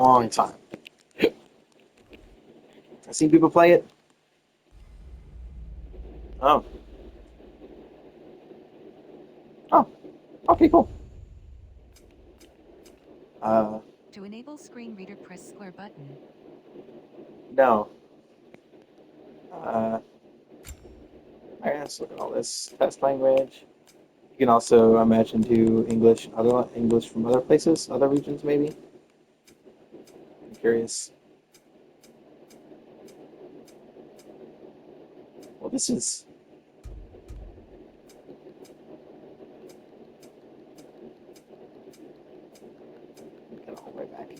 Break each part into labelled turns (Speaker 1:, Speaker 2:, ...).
Speaker 1: long time. I've seen people play it. Oh. Oh. Okay, cool. Uh,
Speaker 2: To enable screen reader, press square button.
Speaker 1: no. Uh, I guess look at all this test language. You can also imagine do English from other places, other regions maybe. I'm curious. Well, this is get all the way back.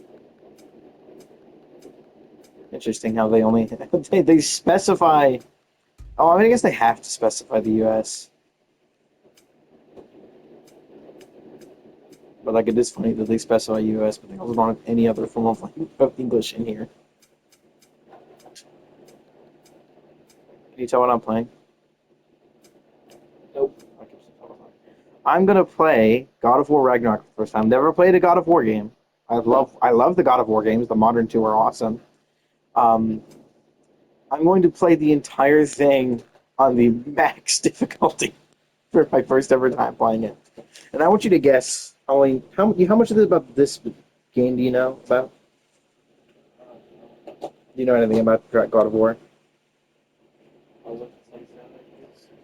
Speaker 1: Interesting how they only they specify. Oh, I mean, I guess they have to specify the U.S. But like, it is funny that they specify U.S., but they also don't have any other form of English in here. Can you tell what I'm playing? Nope. I'm gonna play God of War Ragnarok for the first time. Never played a God of War game. I love the God of War games. The modern two are awesome. Um, I'm going to play the entire thing on the max difficulty for my first ever time playing it. And I want you to guess only how much of it about this game do you know about? Do you know anything about God of War?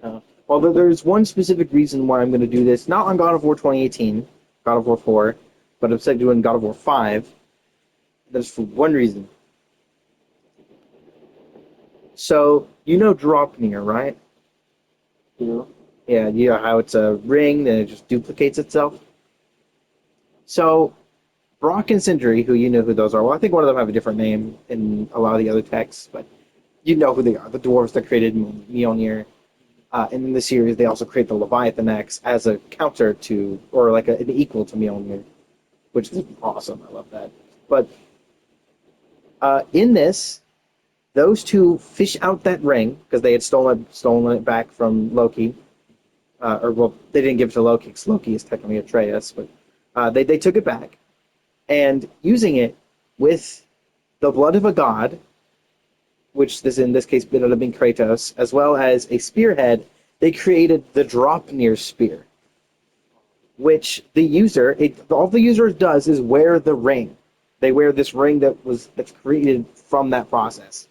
Speaker 1: No. Well, there's one specific reason why I'm going to do this. Not on God of War 2018, God of War 4, but instead doing God of War 5. That's for one reason. So, you know Dropnir, right?
Speaker 3: Yeah.
Speaker 1: Yeah, you know how it's a ring, then it just duplicates itself. So, Brock and Sindri, who you know who those are, well, I think one of them have a different name in a lot of the other texts, but you know who they are. The dwarves that created Mjolnir. And in the series, they also create the Leviathan X as a counter to, or like an equal to Mjolnir, which is awesome. I love that. But in this, those two fish out that ring because they had stolen it back from Loki. Or well, they didn't give it to Loki because Loki is technically Atreus, but they took it back and using it with the blood of a god, which is in this case ended up being Kratos, as well as a spearhead, they created the Dropnir spear, which all the user does is wear the ring. They wear this ring that's created from that process,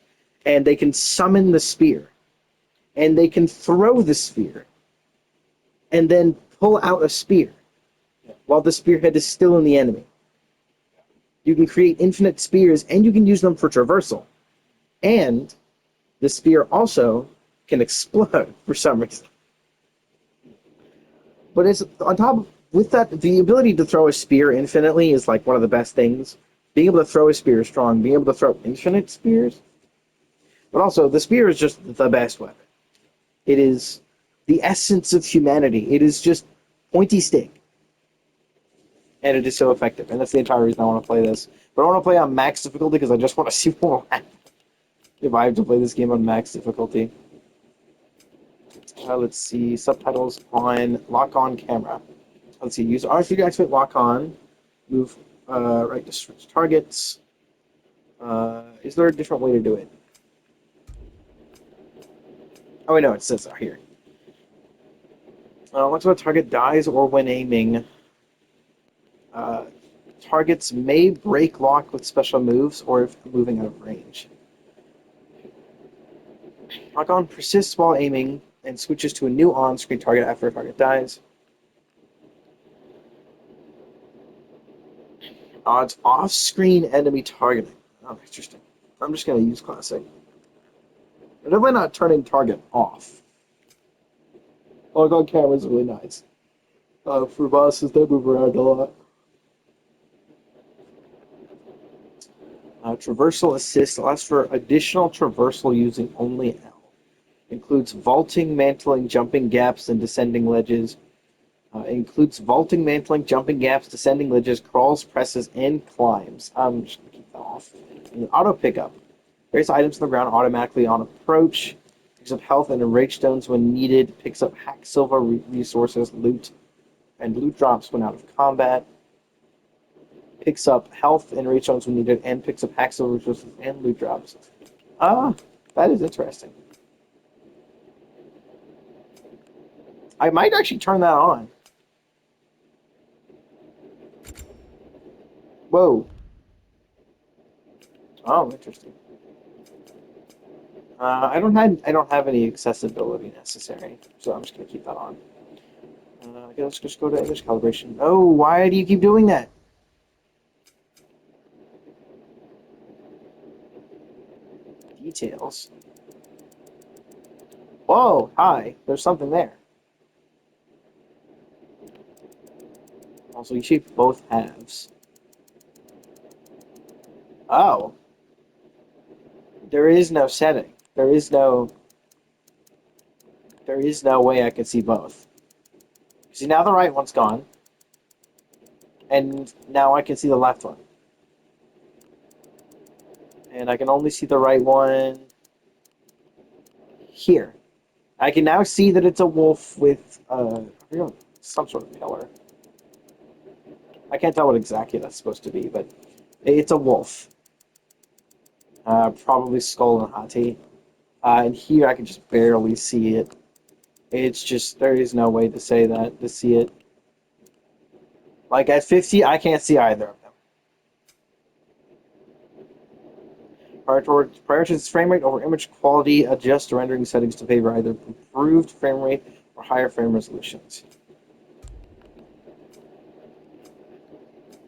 Speaker 1: and they can summon the spear, and they can throw the spear, and then pull out a spear while the spearhead is still in the enemy. You can create infinite spears, and you can use them for traversal. And the spear also can explode for some reason. But it's on top of, with that, the ability to throw a spear infinitely is like one of the best things. Being able to throw a spear is strong. Being able to throw infinite spears, but also the spear is just the best weapon. It is the essence of humanity. It is just pointy stick, and it is so effective. And that's the entire reason I want to play this. But I want to play on max difficulty because I just want to see what will happen if I have to play this game on max difficulty. Let's see, subtitles on lock on camera. Let's see, use R3 to activate lock on. Move right to switch targets. Is there a different way to do it? Oh, wait, no, it says here. Once a target dies or when aiming, uh, targets may break lock with special moves or if moving out of range. Lock on persists while aiming and switches to a new on-screen target after a target dies. It's off-screen enemy targeting. Oh, interesting. I'm just going to use classic. I'm definitely not turning target off. Lock on camera is really nice. For bosses, they move around a lot. Traversal assist allows for additional traversal using only L. Includes vaulting, mantling, jumping gaps, and descending ledges. Includes vaulting, mantling, jumping gaps, descending ledges, crawls, presses, and climbs. I'm just going to keep that off. And auto pickup. Various items on the ground automatically on approach. Picks up health and rage stones when needed. Picks up hack silver resources, loot, and loot drops when out of combat. Picks up health and reach zones when needed, and picks up hacks of resources and loot drops. Ah, that is interesting. I might actually turn that on. Whoa. Oh, interesting. I don't have any accessibility necessary, so I'm just gonna keep that on. Okay, let's just go to image calibration. Oh, why do you keep doing that? Details. Whoa, hi. There's something there. Also, you shape both halves. Oh, there is no setting. There is no way I can see both. See, now the right one's gone, and now I can see the left one. And I can only see the right one here. I can now see that it's a wolf with some sort of color. I can't tell what exactly that's supposed to be, but it's a wolf. Probably skull and hati. And here I can just barely see it. It's just, there is no way to say that, to see it. Like at 50, I can't see either of them. Prioritize frame rate over image quality. Adjust rendering settings to favor either improved frame rate or higher frame resolutions.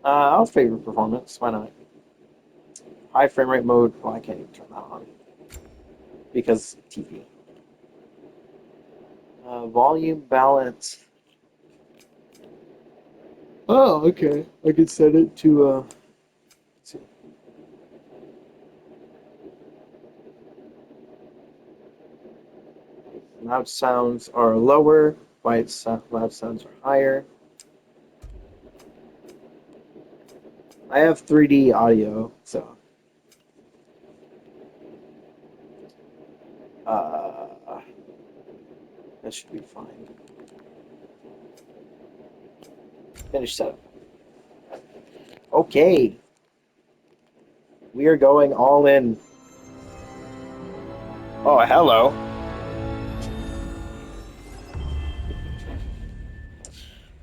Speaker 1: I'll favor performance. Why not? High frame rate mode. Well, I can't even turn that on because TV. Volume balance. Oh, okay. I could set it to. Let's see. Loud sounds are lower. Loud sounds are higher. I have 3D audio, so uh, that should be fine. Finish setup. Okay, we are going all in. Oh, hello.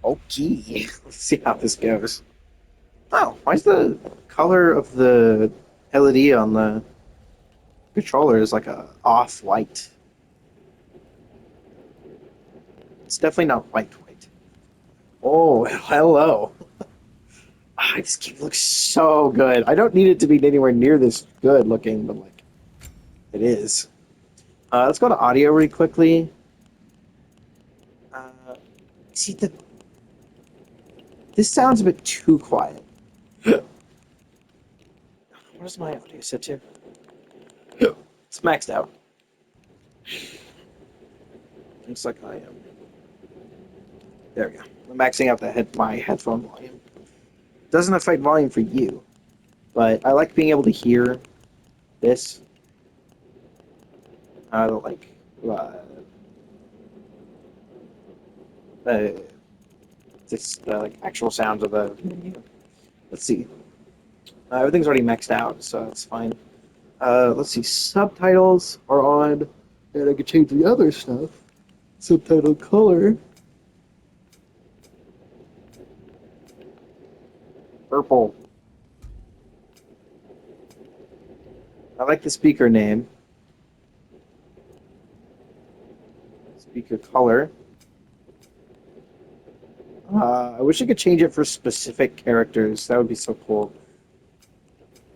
Speaker 1: Okay, let's see how this goes. Oh, why's the color of the LED on the controller is like a off-white? It's definitely not white. Oh, hello. This game looks so good. I don't need it to be anywhere near this good looking, but like it is. Let's go to audio really quickly. Uh, see the this sounds a bit too quiet. What is my audio set to? It's maxed out. Looks like I am. There we go. I'm maxing out my headphone volume. Doesn't affect volume for you, but I like being able to hear this. Like uh, uh, this like actual sounds of a menu. Let's see. Everything's already maxed out, so that's fine. Let's see. Subtitles are on, and I can change the other stuff. Subtitle color. Purple. I like the speaker name. Speaker color. I wish I could change it for specific characters. That would be so cool.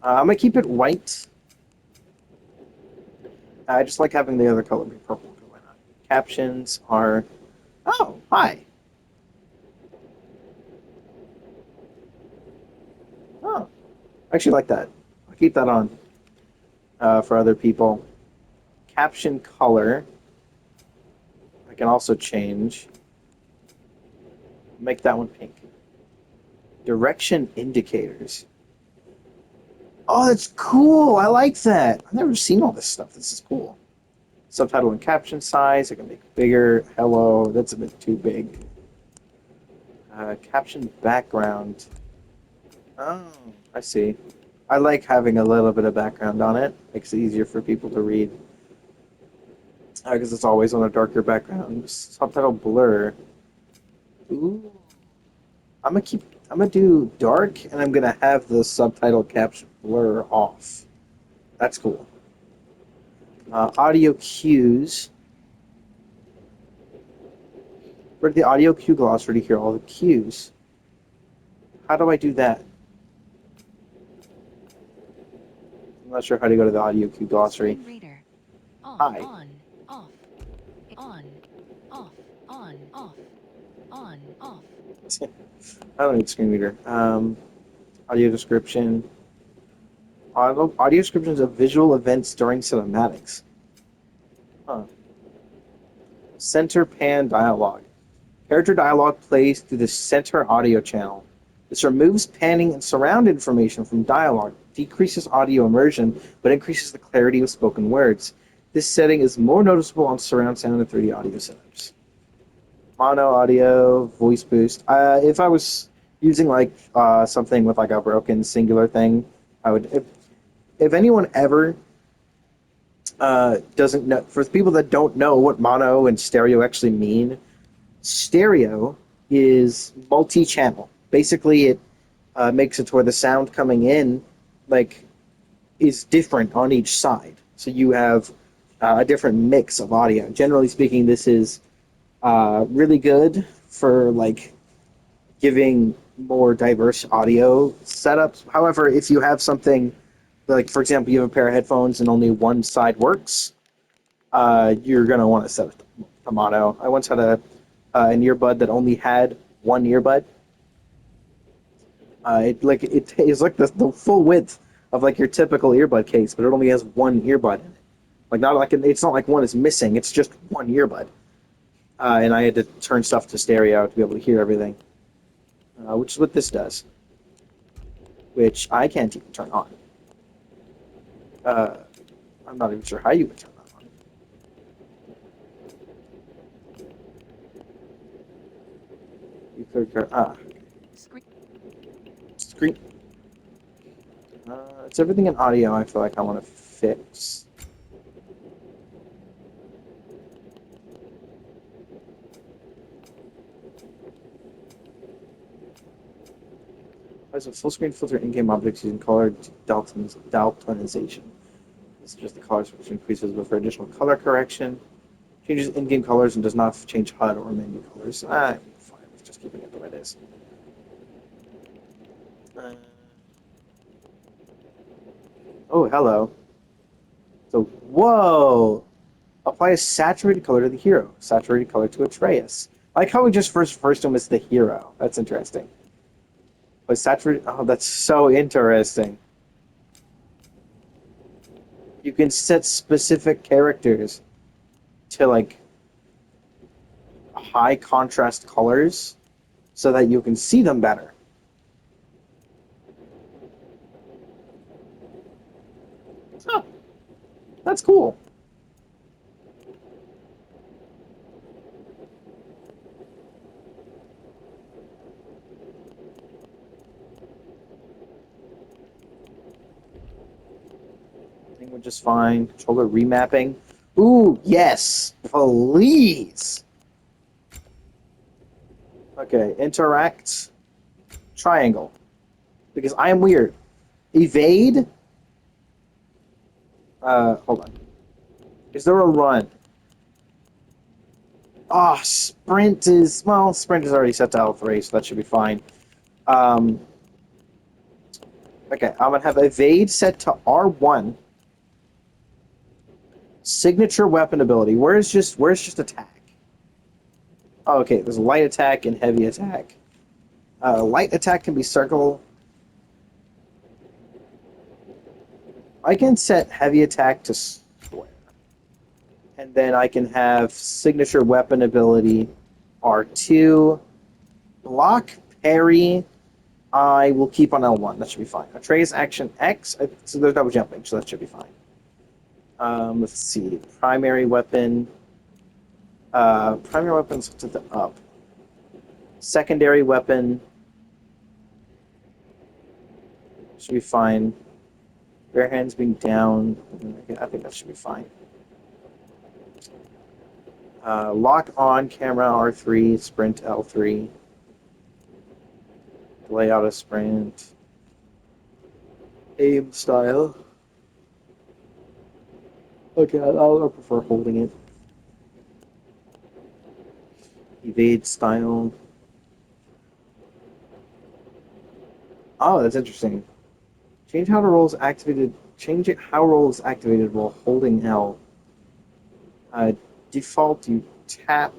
Speaker 1: I'm gonna keep it white. I just like having the other color be purple. Why not? Captions are. Oh, hi. Oh, I actually like that. I'll keep that on for other people. Caption color. I can also change. Make that one pink. Direction indicators. Oh, that's cool. I like that. I've never seen all this stuff. This is cool. Subtitle and caption size. I can make bigger. Hello. That's a bit too big. Caption background. Oh, I see. I like having a little bit of background on it. Makes it easier for people to read. Because it's always on a darker background. Subtitle blur. Ooh. I'm gonna do dark, and I'm gonna have the subtitle caption blur off. That's cool. Audio cues. Where the audio cue glossary to hear all the cues. How do I do that? I'm not sure how to go to the audio cue glossary.
Speaker 2: Screen reader. Off,
Speaker 1: Hi.
Speaker 2: on, off, on, off, on, off, on, off.
Speaker 1: I don't need screen reader. Audio description. Audio descriptions of visual events during cinematics. Huh. Center pan dialogue. Character dialogue plays through the center audio channel. This removes panning and surround information from dialogue, decreases audio immersion, but increases the clarity of spoken words. This setting is more noticeable on surround sound and 3D audio setups. Mono audio, voice boost. If I was using like something with like a broken singular thing, I would. If anyone ever doesn't know, for people that don't know what mono and stereo actually mean, stereo is multi-channel. Basically, it makes it to where the sound coming in, like, is different on each side. So you have a different mix of audio. Generally speaking, this is really good for like giving more diverse audio setups. However, if you have something like, for example, you have a pair of headphones and only one side works, you're gonna want to set it to mono. I once had an earbud that only had one earbud. It is like the full width of like your typical earbud case, but it only has one earbud in it. Like not like it's not like one is missing. It's just one earbud, and I had to turn stuff to stereo to be able to hear everything, which is what this does, which I can't even turn on. Uh, I'm not even sure how you would turn that on. You could
Speaker 2: Screen.
Speaker 1: screen. It's everything in audio. I feel like I want to fix. As a full screen filter in-game objects using color daltonization. This is just the color switch increases for additional color correction. Changes in-game colors and does not change HUD or menu colors. I'm fine with just keeping it the way it is. Uh, oh, hello. So, whoa! Apply a saturated color to the hero. Saturated color to Atreus. I like how we just first him as the hero. That's interesting. But saturated. Oh, that's so interesting. You can set specific characters to like high contrast colors so that you can see them better. Huh, that's cool. Language is fine. Controller remapping. Ooh, yes, please. Okay, interact. Triangle. Because I am weird. Evade. Hold on. Is there a run? Ah, sprint is sprint is already set to L3, so that should be fine. Um, okay, I'm gonna have evade set to R1. Signature weapon ability. Where's just attack? Oh, okay, there's light attack and heavy attack. Light attack can be circle. I can set heavy attack to square, and then I can have signature weapon ability R2. Block parry. I will keep on L1. That should be fine. Atreus action X. So there's double jumping, so that should be fine. Let's see. Primary weapon. Primary weapons to the up. Secondary weapon. Should be fine. Bare hands being down. I think that should be fine. Lock on camera R3, sprint L3. Delay out of sprint. Aim style. Okay, I'll prefer holding it. Evade style. Oh, that's interesting. Change how the roll is activated. Change it how roll is activated while holding L. Uh, Default, you tap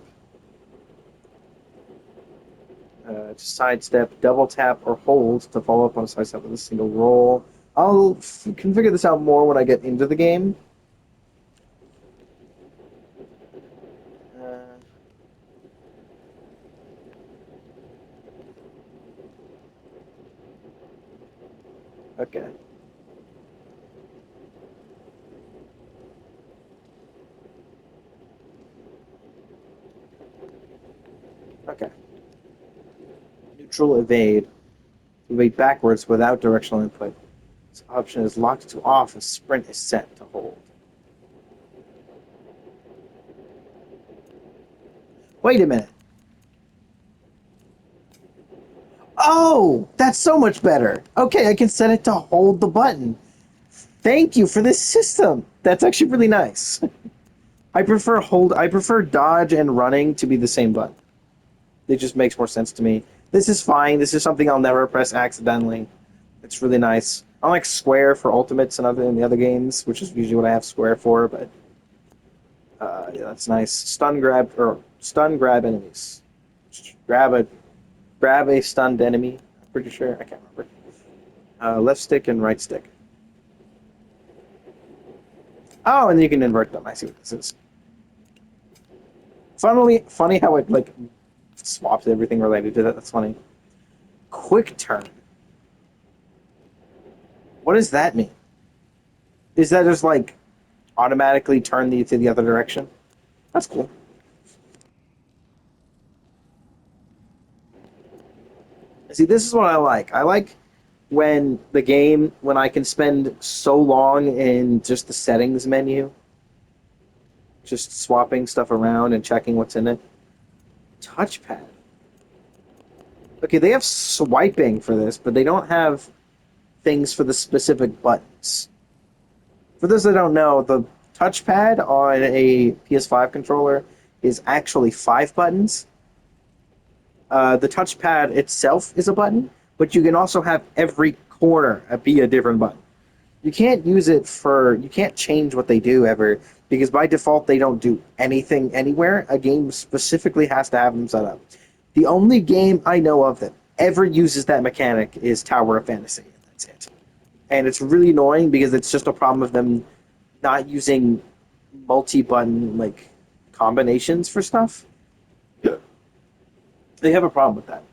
Speaker 1: to sidestep, double tap, or hold to follow up on a sidestep with a single roll. I'll configure this out more when I get into the game. Uh, okay. Okay. Neutral evade. Evade backwards without directional input. This option is locked to off and sprint is set to hold. Wait a minute. Oh, that's so much better. Okay, I can set it to hold the button. Thank you for this system. That's actually really nice. I prefer dodge and running to be the same button. It just makes more sense to me. This is fine. This is something I'll never press accidentally. It's really nice. Unlike square for ultimates and other in the other games, which is usually what I have square for, but yeah, that's nice. Stun grab enemies. Just grab a stunned enemy. I'm pretty sure. I can't remember. Left stick and right stick. Oh, and you can invert them. I see what this is. Funny how it like swaps everything related to that. That's funny. Quick turn. What does that mean? Is that just like automatically turn the to the other direction? That's cool. See, this is what I like. I like when I can spend so long in just the settings menu, just swapping stuff around and checking what's in it. Touchpad. Okay, they have swiping for this, but they don't have things for the specific buttons. For those that don't know, the touchpad on a PS5 controller is actually 5 buttons. The touchpad itself is a button, but you can also have every corner be a different button. You can't change what they do ever because by default they don't do anything anywhere. A game specifically has to have them set up. The only game I know of that ever uses that mechanic is Tower of Fantasy. That's it. And it's really annoying because it's just a problem of them not using multi-button like combinations for stuff. Yeah. They have a problem with that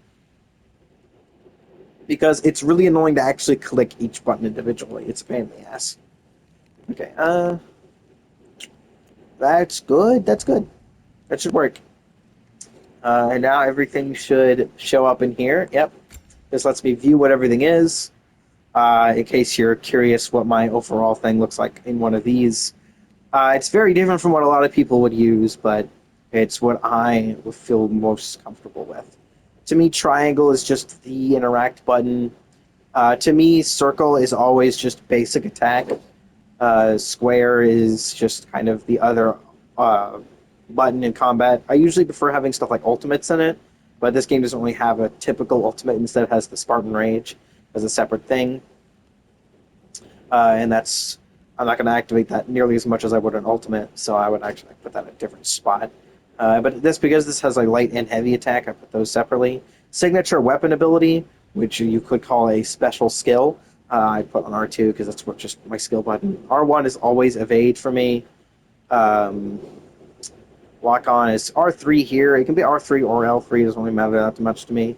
Speaker 1: because it's really annoying to actually click each button individually. It's a pain in the ass. Okay, that's good. That's good. That should work. And now everything should show up in here. Yep. This lets me view what everything is. In case you're curious what my overall thing looks like in one of these. It's very different from what a lot of people would use, but it's what I would feel most comfortable with. To me, triangle is just the interact button. To me, circle is always just basic attack. Square is just kind of the other button in combat. I usually prefer having stuff like ultimates in it, but this game doesn't really have a typical ultimate. Instead, it has the Spartan Rage as a separate thing, and that's I'm not going to activate that nearly as much as I would an ultimate, so I would actually put that in a different spot. But that's because this has a light and heavy attack. I put those separately. Signature weapon ability, which you could call a special skill, I put on R2 because that's what just my skill button. R1 is always evade for me. Um, Lock on is R3 here. It can be R3 or L3. Doesn't really matter that much to me.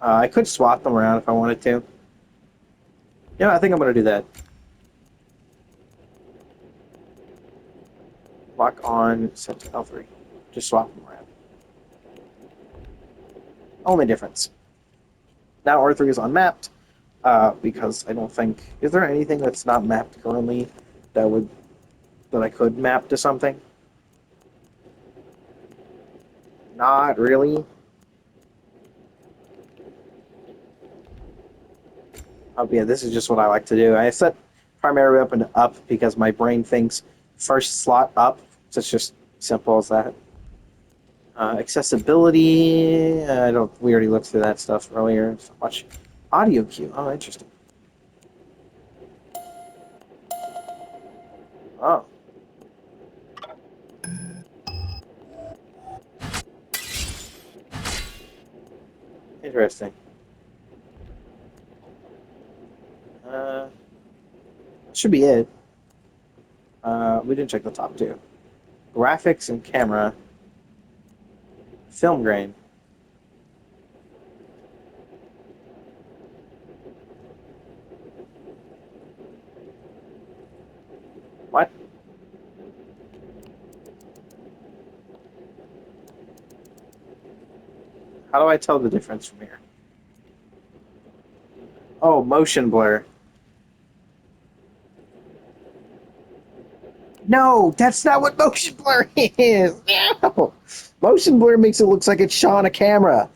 Speaker 1: I could swap them around if I wanted to. Yeah, I think I'm going to do that. Lock on, set to L3. Just swap them around. Only difference. Now R3 is unmapped. because I don't think is there anything that's not mapped currently that would that I could map to something? Not really. Oh yeah, this is just what I like to do. I set primary weapon up because my brain thinks first slot up. So it's just simple as that. Accessibility. I don't. We already looked through that stuff earlier. So much audio cue. Oh, interesting. Oh, interesting. Uh, should be it. We didn't check the top two. Graphics and camera. Film grain. What? How do I tell the difference from here? Oh, motion blur. No, that's not what motion blur is. No. Motion blur makes it look like it's shot on a camera.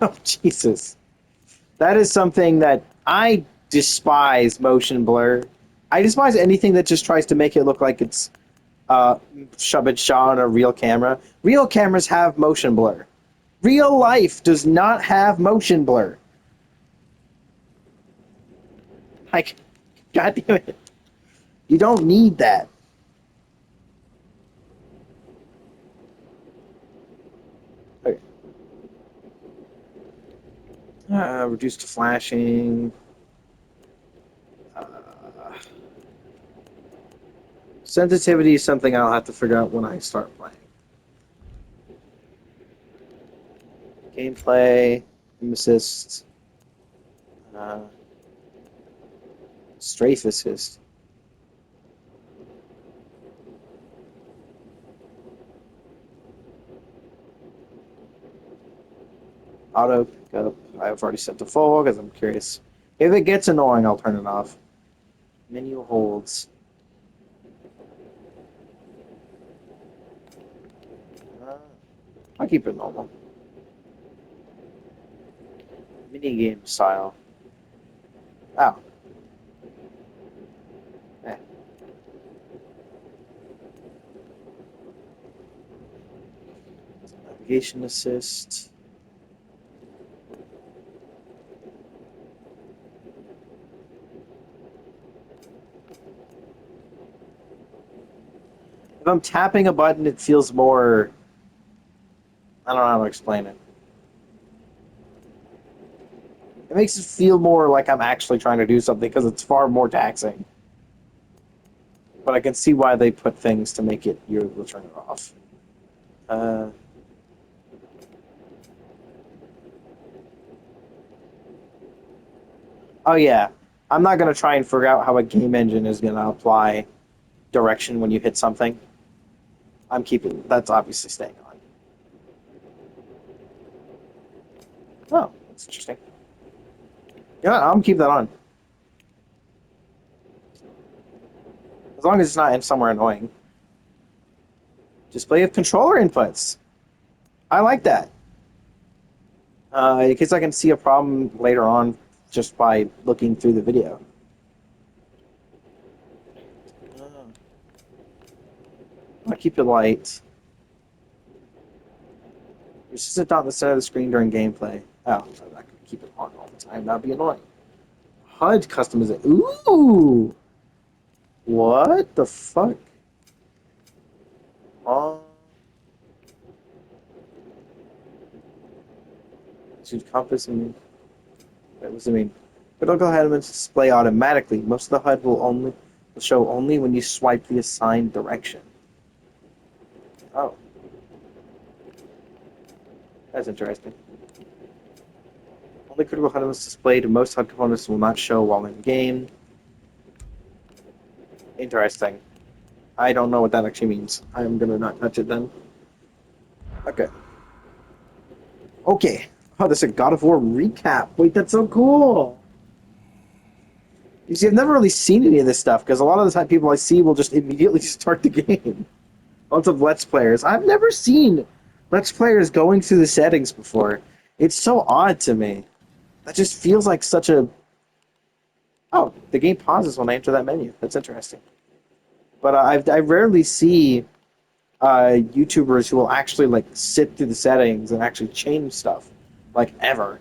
Speaker 1: Oh, Jesus. That is something that I despise motion blur. I despise anything that just tries to make it look like it's shove it shot on a real camera. Real cameras have motion blur. Real life does not have motion blur. Like, God damn it. You don't need that. Okay. Reduced to flashing. Uh, sensitivity is something I'll have to figure out when I start playing. Gameplay, aim assist, uh, strafe assist. Auto pickup. I've already set to full because I'm curious. If it gets annoying, I'll turn it off. Menu holds. Uh, I'll keep it normal. Mini game style. Oh. Eh. Navigation assist. If I'm tapping a button, it feels more. I don't know how to explain it. It makes it feel more like I'm actually trying to do something because it's far more taxing. But I can see why they put things to make it you're able to turn it off. Uh, oh yeah, I'm not gonna try and figure out how a game engine is gonna apply direction when you hit something. I'm keeping that's obviously staying on. Oh, that's interesting. Yeah, I'm keep that on as long as it's not in somewhere annoying. Display of controller inputs. I like that. In case I can see a problem later on just by looking through the video. I'll keep it light. It's just not the center of the screen during gameplay. Oh, so I can keep it on all the time. That'd be annoying. HUD customization. Ooh! What the fuck? Uh, Choose compass and what does it mean? Critical elements display automatically. Most of the HUD will show only when you swipe the assigned direction. Oh, that's interesting. Only critical HUD elements displayed. Most HUD components will not show while in game. Interesting. I don't know what that actually means. I'm gonna not touch it then. Okay. Okay. Oh, there's a God of War recap. Wait, that's so cool. You see, I've never really seen any of this stuff because a lot of the time people I see will just immediately start the game. Lots of Let's Players. I've never seen Let's Players going through the settings before. It's so odd to me. That just feels like such a... Oh, the game pauses when I enter that menu. That's interesting. But I rarely see YouTubers who will actually like sit through the settings and actually change stuff, like ever.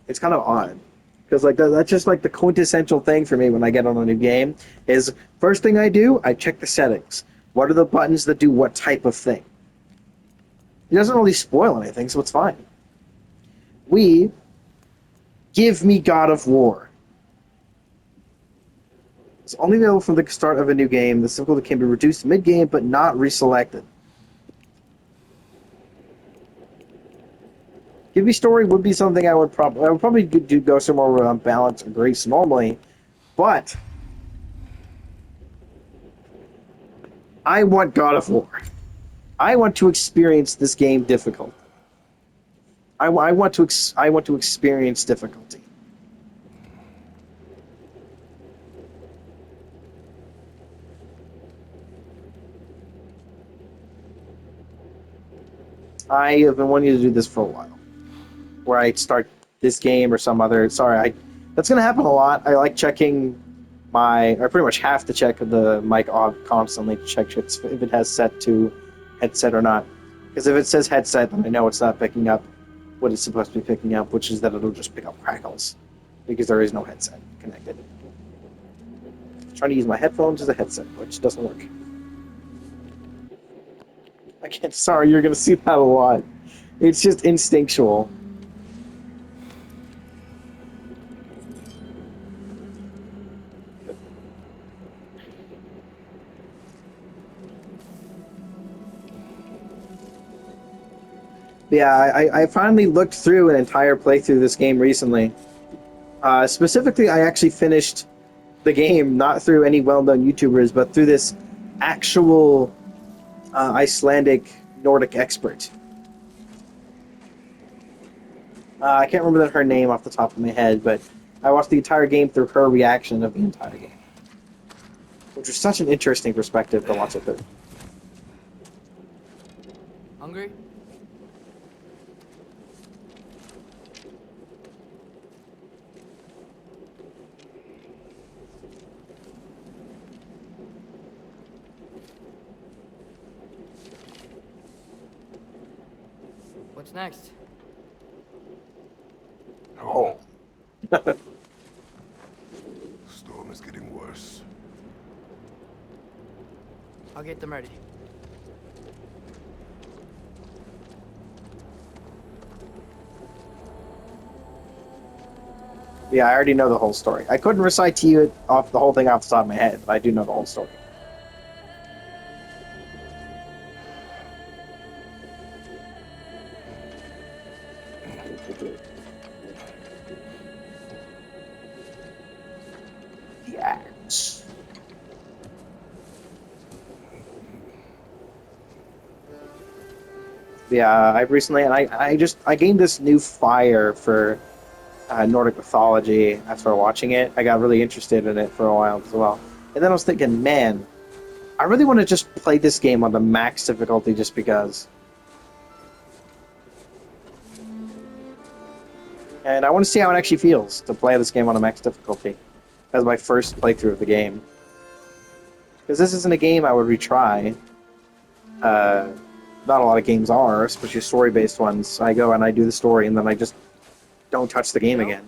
Speaker 1: It's kind of odd because like that's just like the quintessential thing for me when I get on a new game. Is first thing I do, I check the settings. What are the buttons that do what type of thing? It doesn't really spoil anything, so it's fine. We give me God of War. It's only available from the start of a new game. The difficulty can be reduced mid-game, but not reselected. Give me story would be something I would probably do go somewhere where I'm balance or grace normally, but I want God of War. I want to experience this game difficult. I want to I want to experience difficulty. I have been wanting to do this for a while, where I start this game or some other. Sorry, that's gonna happen a lot. I like checking I pretty much have to check the mic off constantly to check if it has set to headset or not. Because if it says headset, then I know it's not picking up what it's supposed to be picking up, which is that it'll just pick up crackles. Because there is no headset connected. I'm trying to use my headphones as a headset, which doesn't work. I can't, sorry, you're going to see that a lot. It's just instinctual. Yeah, I finally looked through an entire playthrough of this game recently. Specifically, I actually finished the game not through any well-known YouTubers, but through this actual Icelandic Nordic expert. I can't remember her name off the top of my head, but I watched the entire game through her reaction of the entire game, which was such an interesting perspective to watch it through.
Speaker 3: Hungry? What's next?
Speaker 1: Oh.
Speaker 4: Storm is getting worse.
Speaker 3: I'll get them ready.
Speaker 1: Yeah, I already know the whole story. I couldn't recite to you off the whole thing off the top of my head, but I do know the whole story. The axe. Yeah, I've recently, and I gained this new fire for Nordic mythology after watching it. I got really interested in it for a while as well. And then I was thinking, man, I really want to just play this game on the max difficulty just because. And I want to see how it actually feels to play this game on a max difficulty as my first playthrough of the game. Because this isn't a game I would retry. Not a lot of games are, especially story-based ones. I go and I do the story, and then I just don't touch the game again.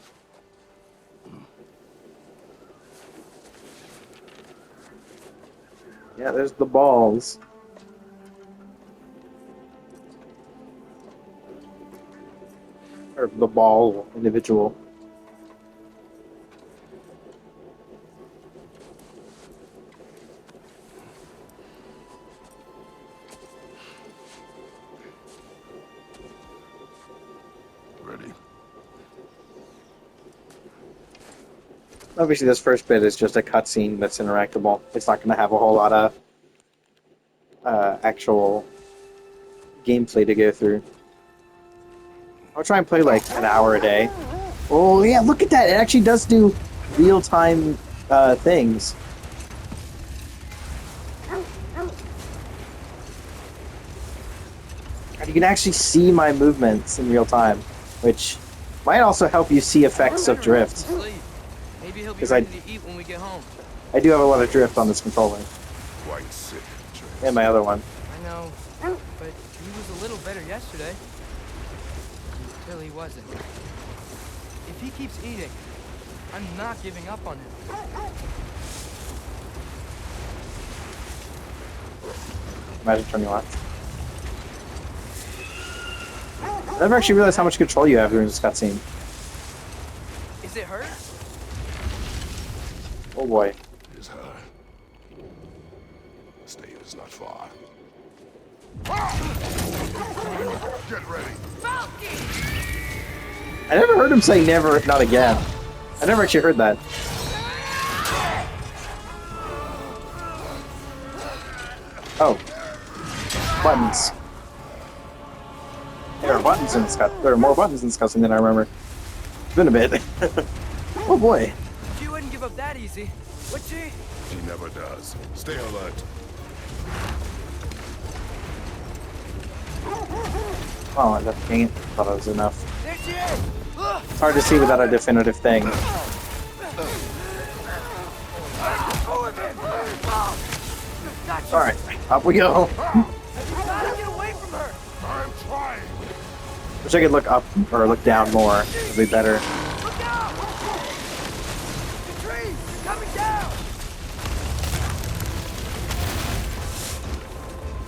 Speaker 1: Yeah, there's the balls. Or the ball individual.
Speaker 4: Ready?
Speaker 1: Obviously, this first bit is just a cutscene that's interactable. It's not going to have a whole lot of actual gameplay to go through. I'll try and play like an hour a day. Oh yeah, look at that! It actually does do real-time things. And you can actually see my movements in real time, which might also help you see effects of drift.
Speaker 3: Sleep. Maybe he'll be
Speaker 1: 'Cause
Speaker 3: ready to eat when we get home.
Speaker 1: I do have a lot of drift on this controller,
Speaker 4: Quite sick, Trace.
Speaker 1: and my other one.
Speaker 3: I know, but he was a little better yesterday. Until he wasn't. If he keeps eating, I'm not giving up on him.
Speaker 1: Imagine turning on. I never actually realized how much control you have during this cutscene.
Speaker 3: Is it her?
Speaker 1: Oh boy.
Speaker 4: It is her. Stave is not far. Get ready.
Speaker 1: I never heard him say never, not again. I never actually heard that. Oh. Buttons. There are buttons in this cut. There are more buttons in this cutscene than I remember. It's been a bit. Oh boy.
Speaker 3: She wouldn't give up that easy, would she?
Speaker 4: She never does. Stay alert.
Speaker 1: Oh, dang it. Thought it was enough.
Speaker 3: There she is!
Speaker 1: It's hard to see without a definitive thing. Alright, up we go.
Speaker 3: Gotta get away from her!
Speaker 4: I'm trying.
Speaker 1: Wish I could look up or look down more. It'd be better.
Speaker 3: Look out! The trees! They're coming down!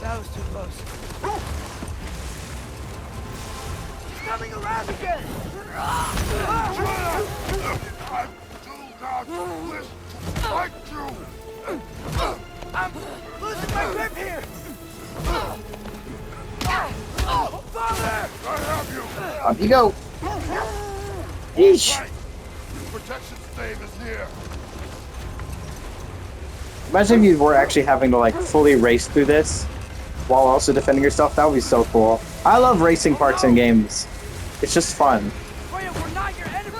Speaker 3: That was too close. She's coming around again!
Speaker 4: I'm too godless to fight you.
Speaker 3: I'm losing my grip here! Father!
Speaker 4: I have you.
Speaker 1: Up you go. Yeesh.
Speaker 4: Right. Protection stave is near.
Speaker 1: Imagine if you were actually having to like fully race through this while also defending yourself. That would be so cool. I love racing parts in games. It's just fun.
Speaker 3: Freya, we're not your enemy!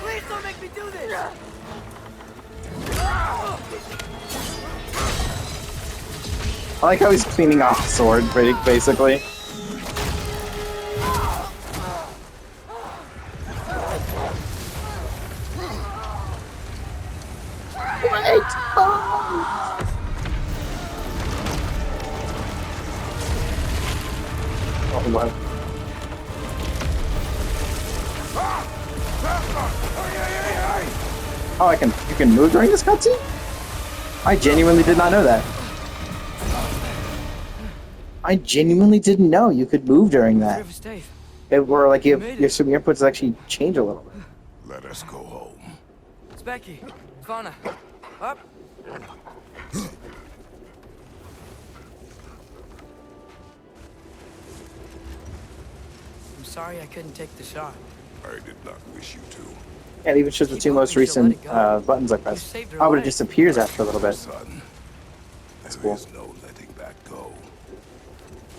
Speaker 3: Please don't make me do this!
Speaker 1: I like how he's cleaning off the sword, basically. Wait! Oh, what? Oh, you can move during this cutscene? I genuinely did not know that. I genuinely didn't know you could move during that.
Speaker 3: River Stave.
Speaker 1: It were like your
Speaker 3: made it.
Speaker 1: some inputs actually change a little bit.
Speaker 4: Let us go home.
Speaker 3: It's Becky. Fauna. Up. I'm sorry I couldn't take the shot.
Speaker 4: I did not wish you to.
Speaker 1: Yeah, it even shows the two most recent buttons I pressed.
Speaker 3: saved her
Speaker 1: Oh, but it
Speaker 3: life.
Speaker 1: disappears after a little bit.
Speaker 4: Son,
Speaker 1: That's
Speaker 4: there
Speaker 1: cool.
Speaker 4: is no letting that go.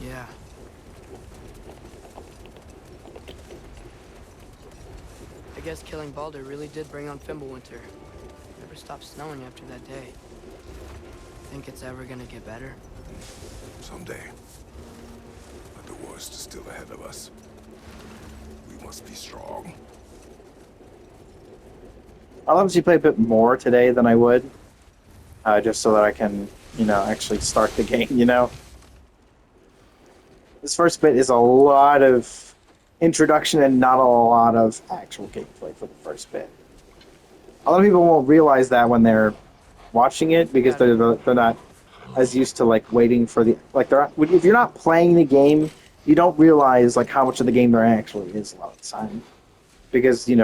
Speaker 3: Yeah. I guess killing Balder really did bring on Fimbulwinter. Never stopped snowing after that day. Think it's ever gonna get better?
Speaker 4: Someday. But the worst is still ahead of us. We must be strong.
Speaker 1: I'll obviously play a bit more today than I would, just so that I can, actually start the game, This first bit is a lot of introduction and not a lot of actual gameplay for the first bit. A lot of people won't realize that when they're watching it because they're not as used to like waiting for the if you're not playing the game, you don't realize like how much of the game there actually is a lot of the time. Because, the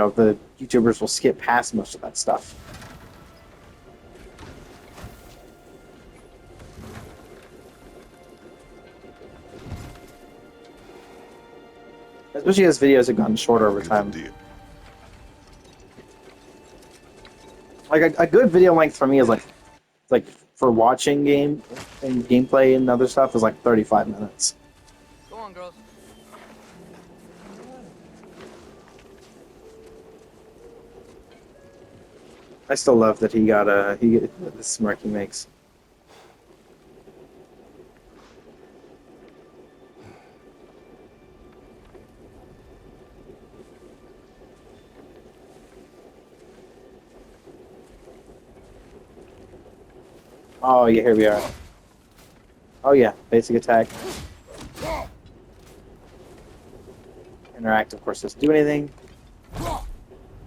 Speaker 1: YouTubers will skip past most of that stuff. Especially as videos have gotten shorter over time.
Speaker 4: Indeed.
Speaker 1: Like a good video length for me is like for watching game and gameplay and other stuff is like 35 minutes.
Speaker 3: Go on, girls.
Speaker 1: I still love that the smirk he makes. Oh yeah, here we are. Oh yeah, basic attack. Interact, of course, doesn't do anything.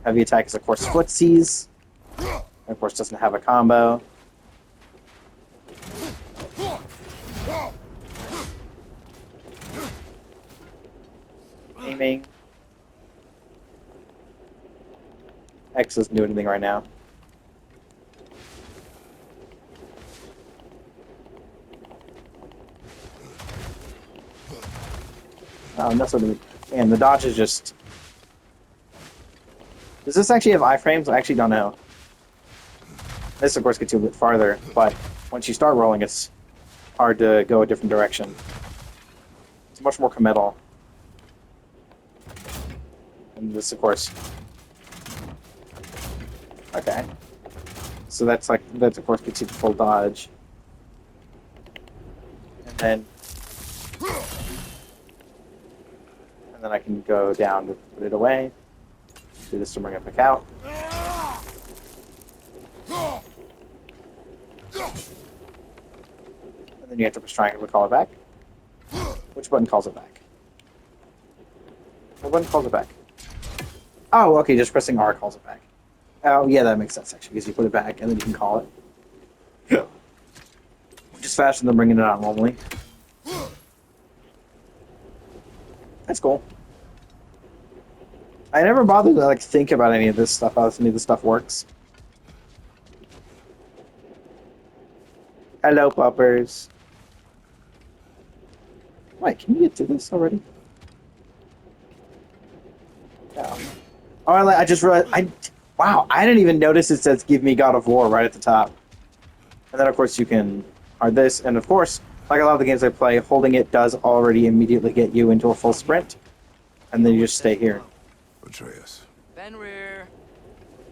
Speaker 1: Heavy attack is, of course, footsies. And of course, doesn't have a combo. Aiming. X doesn't do anything right now. And that's what and the dodge is just. Does this actually have iframes? I actually don't know. This, of course, gets you a bit farther, but once you start rolling, it's hard to go a different direction. It's much more committal. And this, of course. Okay. So that's of course gets you the full dodge. And then I can go down to put it away. Do this to bring it back out. And then you have to press triangle to call it back. Which button calls it back? What button calls it back? Oh, okay, just pressing R calls it back. Oh, yeah, that makes sense, actually, because you put it back, and then you can call it. Yeah. Which is faster than bringing it out normally. That's cool. I never bothered to, like, think about any of this stuff, how any of this stuff works. Hello, puppers. Wait, can you get to this already? Yeah. Oh, I just realized, wow, I didn't even notice it says "Give me God of War" right at the top. And then, of course, you can hard this, and of course, like a lot of the games I play, holding it does already immediately get you into a full sprint, and then you just stay here.
Speaker 4: Atreus.
Speaker 3: Fenrir.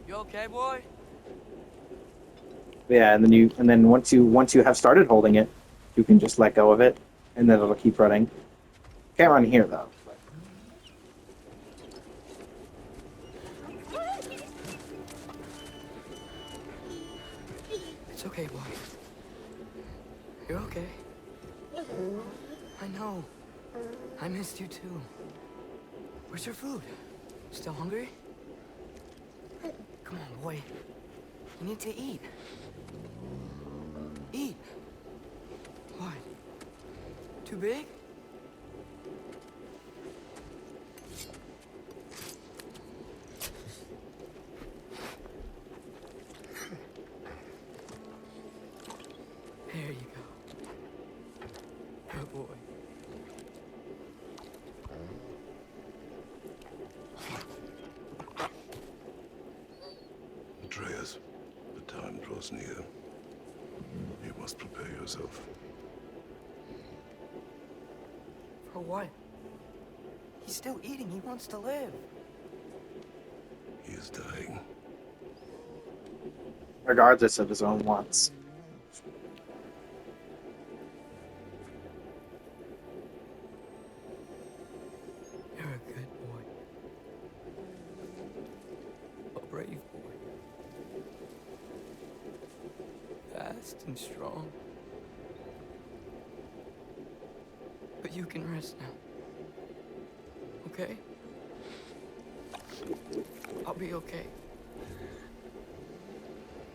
Speaker 3: You okay, boy?
Speaker 1: Yeah, and then once you have started holding it, you can just let go of it, and then it'll keep running. Can't run here though.
Speaker 3: It's okay, boy. You're okay. I know. I missed you too. Where's your food? Still hungry? Come on, boy. You need to eat. Eat. What? Too big? There you go. Good boy.
Speaker 4: Atreus, the time draws near. You must prepare yourself.
Speaker 3: For what? He's still eating. He wants to live.
Speaker 4: He is dying.
Speaker 1: Regardless of his own wants.
Speaker 3: You're a good boy. A brave boy. Fast and strong. But you can rest now. Okay? I'll be okay.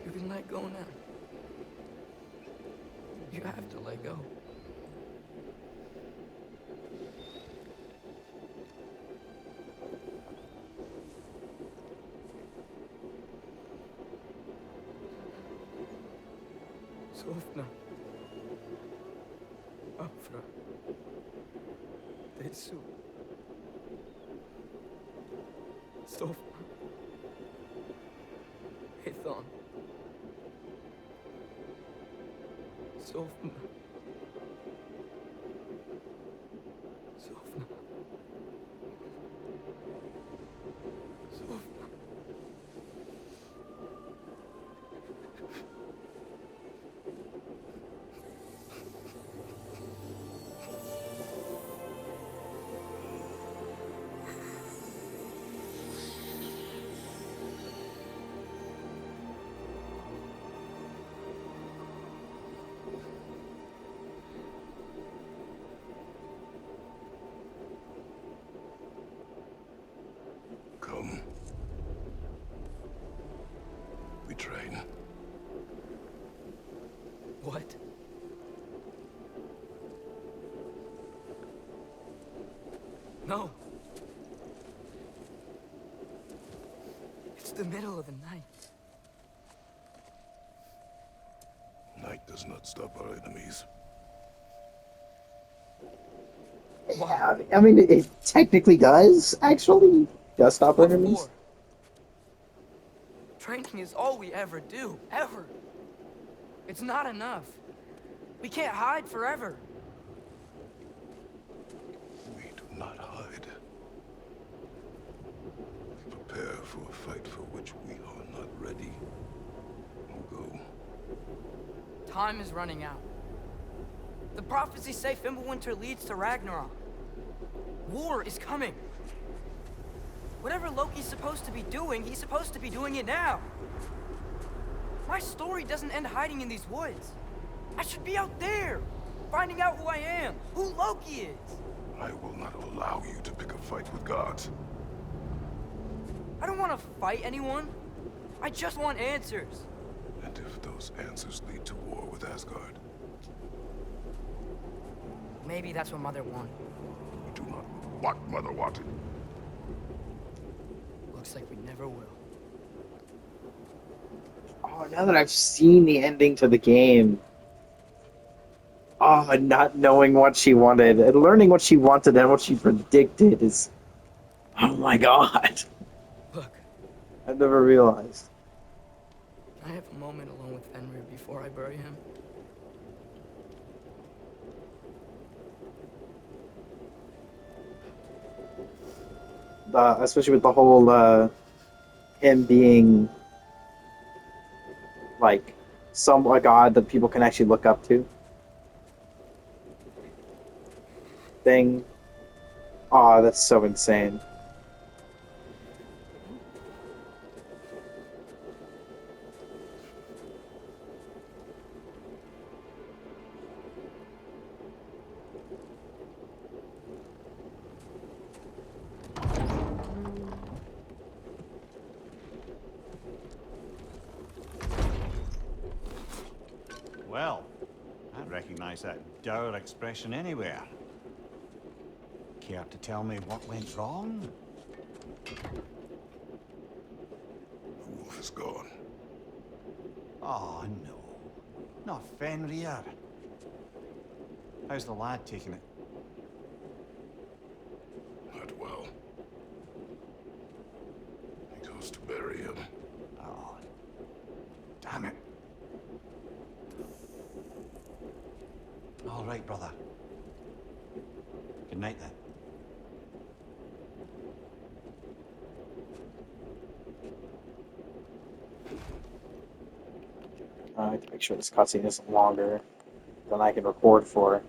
Speaker 3: You can let go now. You have to let go. Sofna. Afra. Tesu. Sofna. Ethan. Sophna. Sophna. Sophna.
Speaker 4: Come. We train.
Speaker 3: What? No. It's the middle of the night.
Speaker 4: Night does not stop our enemies.
Speaker 1: Yeah, I mean, it technically does, actually. Does stop
Speaker 3: What
Speaker 1: enemies.
Speaker 3: for? Training is all we ever do, ever. It's not enough. We can't hide forever.
Speaker 4: We do not hide. We prepare for a fight for which we are not ready. Go.
Speaker 3: Time is running out. The prophecies say Fimbulwinter leads to Ragnarok. War is coming. Whatever Loki's supposed to be doing, he's supposed to be doing it now. My story doesn't end hiding in these woods. I should be out there, finding out who I am, who Loki is.
Speaker 4: I will not allow you to pick a fight with gods.
Speaker 3: I don't want to fight anyone. I just want answers.
Speaker 4: And if those answers lead to war with Asgard,
Speaker 3: Maybe that's what Mother wanted.
Speaker 4: we do not what Mother wanted.
Speaker 3: Looks like we never will.
Speaker 1: Oh, now that I've seen the ending to the game, oh, not knowing what she wanted and learning what she wanted and what she predicted is, oh my god,
Speaker 3: Look,
Speaker 1: I never realized.
Speaker 3: can I have a moment alone with Fenrir before I bury him?
Speaker 1: Especially with the whole him being like a god that people can actually look up to thing. Oh, that's so insane.
Speaker 5: Well, I recognize that dour expression anywhere. Care to tell me what went wrong?
Speaker 4: The wolf is gone.
Speaker 5: Oh, no. Not Fenrir. How's the lad taking it?
Speaker 4: Not well. He goes to bury him.
Speaker 5: Oh, damn it. All right, brother. Good night, then.
Speaker 1: I have to make sure this cutscene isn't longer than I can record for.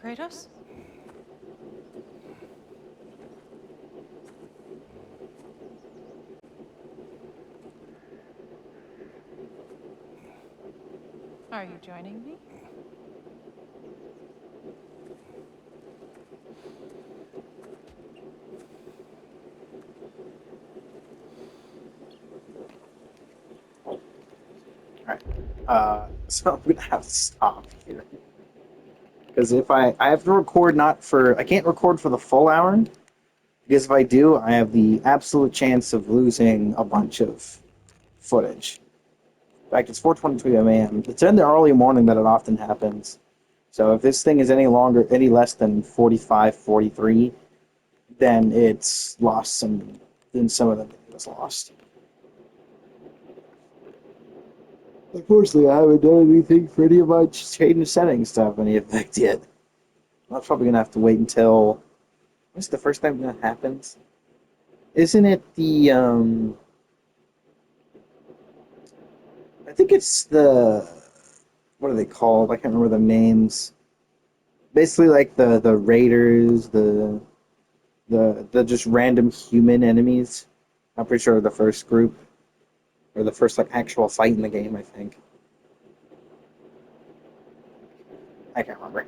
Speaker 2: Kratos?
Speaker 6: Are you joining me?
Speaker 1: Alright. So I'm gonna have to stop here. Because if I have to record not for I can't record for the full hour, because if I do, I have the absolute chance of losing a bunch of footage. In fact, it's 4:22 a.m. It's in the early morning that it often happens. So if this thing is any less than 45, 43, then it's lost some. Then some of the video is lost. Unfortunately, I haven't done anything for any of my change settings to have any effect yet. I'm probably gonna have to wait until. What's the first time that happens? Isn't it the I think it's the what are they called? I can't remember the names. Basically, like the raiders, the just random human enemies. I'm pretty sure the first group or the first like actual fight in the game. I think I can't remember.